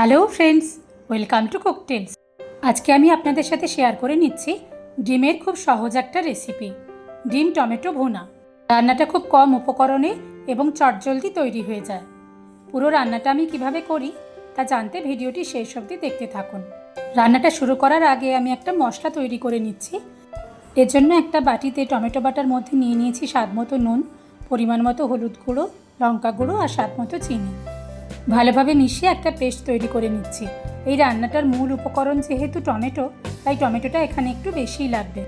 Hello friends, welcome to Cooktails. আজকে আমি আপনাদের সাথে শেয়ার করে নিচ্ছি ডিমের খুব সহজ একটা রেসিপি, ডিম টমেটো ভুনা। রান্নাটা খুব কম উপকরণে এবং চটজলদি তৈরি হয়ে যায়। পুরো রান্নাটা আমি কিভাবে করি তা জানতে ভিডিওটি শেষ অবধি দেখতে থাকুন। রান্নাটা শুরু করার আগে আমি একটা মশলা তৈরি করে নিচ্ছি। এর জন্য একটা বাটিতে টমেটো বাটার মধ্যে নিয়ে নিয়েছি স্বাদ মতো নুন, পরিমাণ মতো হলুদ গুঁড়ো, লঙ্কা গুঁড়ো আর স্বাদ মতো চিনি। ভালোভাবে মিশিয়ে একটা পেস্ট তৈরি করে নিচ্ছি। এই রান্নাটার মূল উপকরণ যেহেতু টমেটো, তাই টমেটোটা এখানে একটু বেশিই লাগবে।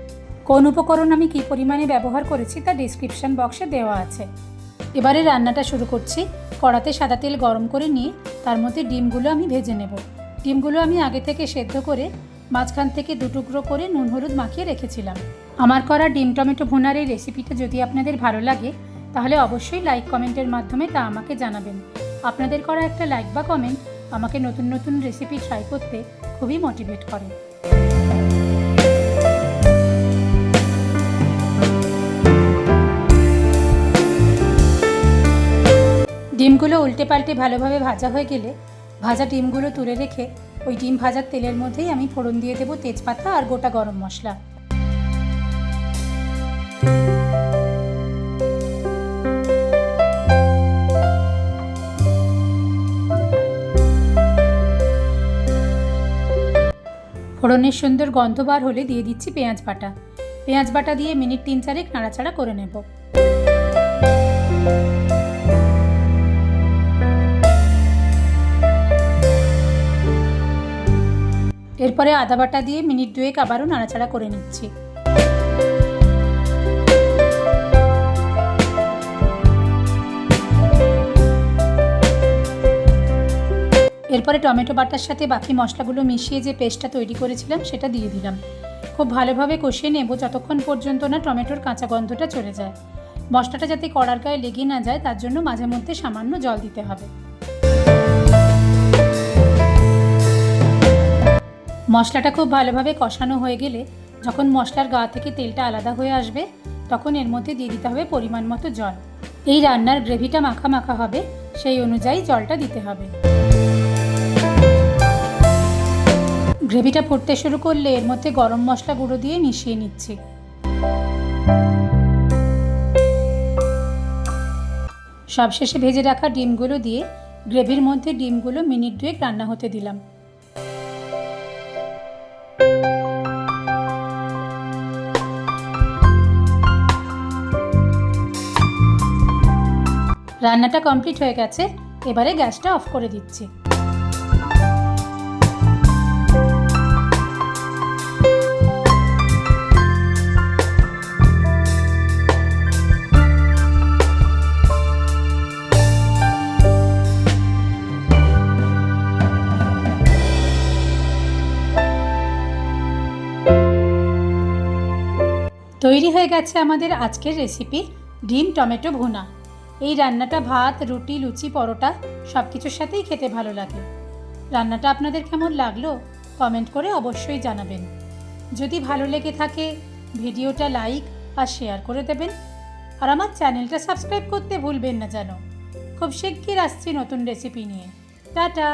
কোন উপকরণ আমি কী পরিমাণে ব্যবহার করেছি তা ডেসক্রিপশন বক্সে দেওয়া আছে। এবারে রান্নাটা শুরু করছি। কড়াতে সাদা তেল গরম করে নিয়ে তার মধ্যে ডিমগুলো আমি ভেজে নেব। ডিমগুলো আমি আগে থেকে সেদ্ধ করে মাঝখান থেকে দুটুকরো করে নুন হলুদ মাখিয়ে রেখেছিলাম। আমার করা ডিম টমেটো ভুনার এই রেসিপিটা যদি আপনাদের ভালো লাগে তাহলে অবশ্যই লাইক কমেন্টের মাধ্যমে তা আমাকে জানাবেন। আপনাদের করা একটা লাইক বা কমেন্ট আমাকে নতুন নতুন রেসিপি ট্রাই করতে খুবই মোটিভেট করে। ডিমগুলো উল্টে পাল্টে ভালোভাবে ভাজা হয়ে গেলে ভাজা ডিমগুলো তুলে রেখে ওই ডিম ভাজার তেলের মধ্যেই আমি ফোড়ন দিয়ে দেবো তেজপাতা আর গোটা গরম মশলা। ফোড়নের সুন্দর গন্ধ বার হলে দিয়ে দিচ্ছি পেঁয়াজ বাটা। পেঁয়াজ বাটা দিয়ে মিনিট 3-4 নাড়াচাড়া করে নেব। এরপরে আদা বাটা দিয়ে মিনিট 2 আবারও নাড়াচাড়া করে নিচ্ছি। এরপরে টমেটো বাটার সাথে বাকি মশলাগুলো মিশিয়ে যে পেস্টটা তৈরি করেছিলাম সেটা দিয়ে দিলাম। খুব ভালোভাবে কষিয়ে নেব যতক্ষণ পর্যন্ত না টমেটোর কাঁচা গন্ধটা চলে যায়। মশলাটা যাতে কড়ার গায়ে লেগে না যায় তার জন্য মাঝে মধ্যে সামান্য জল দিতে হবে। মশলাটা খুব ভালোভাবে কষানো হয়ে গেলে যখন মশলার গা থেকে তেলটা আলাদা হয়ে আসবে তখন এর মধ্যে দিয়ে দিতে হবে পরিমাণ মতো জল। এই রান্নার গ্রেভিটা মাখা মাখা হবে, সেই অনুযায়ী জলটা দিতে হবে। গ্রেভিটা ফুটতে শুরু করলে এর মধ্যে গরম মশলা গুঁড়ো দিয়ে মিশিয়ে নিচ্ছি। সবশেষে ভেজে রাখা ডিমগুলো দিয়ে গ্রেভির মধ্যে ডিমগুলো মিনিট 2 রান্না হতে দিলাম। রান্নাটা কমপ্লিট হয়ে গেছে। এবারে গ্যাসটা অফ করে দিচ্ছি। তৈরি হয়ে গেছে আমাদের আজকের রেসিপি ডিম টমেটো ভুনা। এই রান্নাটা ভাত, রুটি, লুচি, পরোটা সব কিছুর সাথেই খেতে ভালো লাগে। রান্নাটা আপনাদের কেমন লাগলো কমেন্ট করে অবশ্যই জানাবেন। যদি ভালো লেগে থাকে ভিডিওটা লাইক আর শেয়ার করে দেবেন। আর আমার চ্যানেলটা সাবস্ক্রাইব করতে ভুলবেন না যেন। খুব শিগগির আসছি নতুন রেসিপি নিয়ে। টাটা।